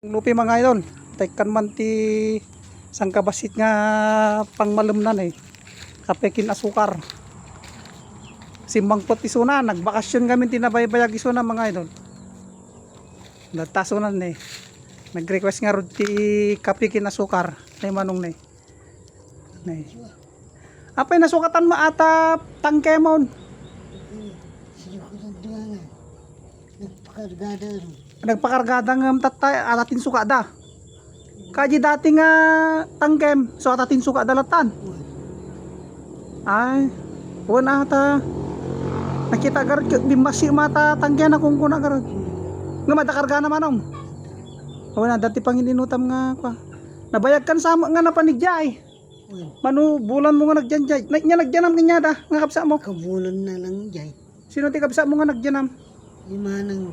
Lupi mga idol, taykan man ti sang kabasit nga pangmalumnan kapekin asukar. Simbang pot isuna, nagbakasyon kami tinabaybayag isuna mga idol. Natasunan nag-request nga rod ti kapekin asukar, tay manong Apay nasukatan mo ata tangkemon. Nagpakargada ng tatay atatin suka da. Kaji dati nga tangkem so atatin suka dalatan. Ay, wala ata. Nakita garot bimbasi mata tangken akong kuna garot. Nga madakarga naman ong. Wala dati pangininutam nga pa. Nabayag kan sama nga napanigya Manu bulan mo nga nagjanjay. Nagjanam kanya da nga kapsa mo. Kabulan na lang jay. Sino ti kapsa mo nga nagjanam? Lima ng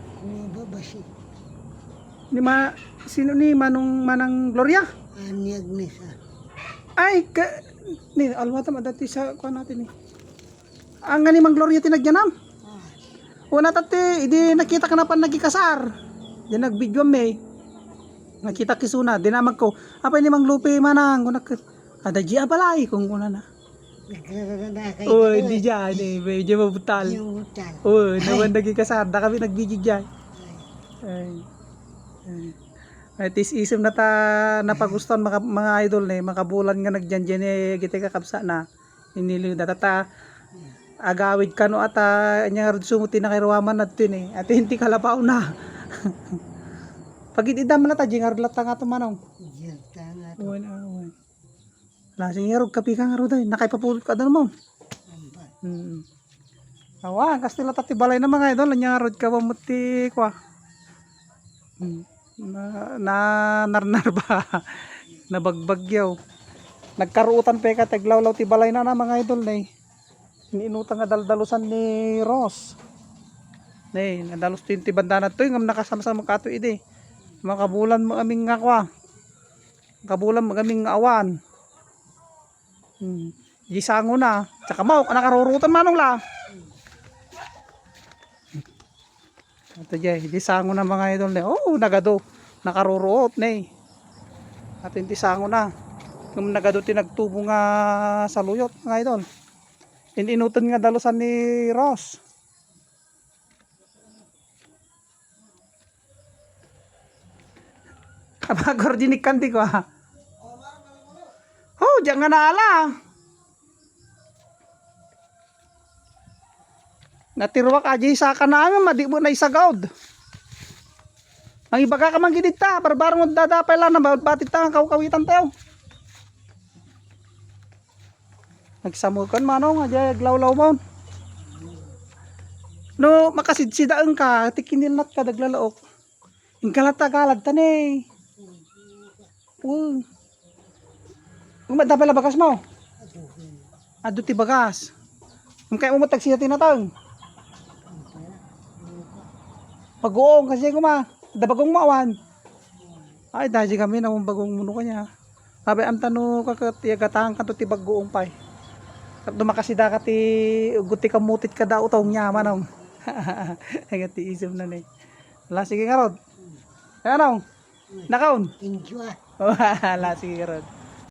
babasi. Sino ni Manang Gloria? Ani Agnes Ay, ni alwata madati sa kuan natin Ang nga ni Mang Gloria tinagyanam. Una tati, idi nakita ka na pa nagikasar. Di nagbidyo may. Nakita kisuna, dinamag ko. Apay ni Mang Lupi Manang, ada ji abalay kung kuna na. Di dyan medyo mabutal. Naman nagikasar, da kami nagbidyo dyan. Ay tis isip na ta napagustuhan mga idol makabulan nga nagjanjan gite kakapsa na iniliw data agawid kano ata nya sumuti na kay ruwaman nadto at hindi kalapaw na. Pagididam na ta jingar lata nga tumanong. Lasing yarog kapi ka nga ro day nakay papulot ka dan mo. Awa kastila ta tibalay na mga idol nya rod ka pamuti kwa. Narnar ba nabagbagyaw nagkaruutan pa ka taglawlaw ti balay na mga idol iniinutang nga daldalusan ni Ross nadalos 20 bandana to yung nakasama-sama kato makabulan mo aming nga kwa kabulan mo aming awan gisango na tsaka mau nakarurutan manong la ito jay, di sango na mga idol nagado, nakaruruot at hindi sango na kung nagado tinagtubo nga sa luyot mga idol ininutan nga dalusan ni Ross kapag ordinik kanti ko diyan nga naala natirwak aji sa kanang madi mo na isagawd. Ang ibaga ka man gidid ta, barbarong dadapay lang na batit ta kaw-kawitan tayo. Nagsamukan manong aja glawlaw mo. No makasidsidaan ka, tikinilnat ka daglalaok. Ingkalat tagalag tani. Madapay la bagas mo. Adu ti bagas. Kay umatag siya tinatang. Pag-uong kasi dabagong maawan. Ay dahil kami na bagong muno kanya. Sabi ang tanong kakatiyagatang kanto ti bag-uong pay. Dumakasida ka ti guti kamutit ka daw taong nyaman ay ti isip na Wala sige nga rod. Ano? Nakaon? Enjoy. Wala sige nga rod.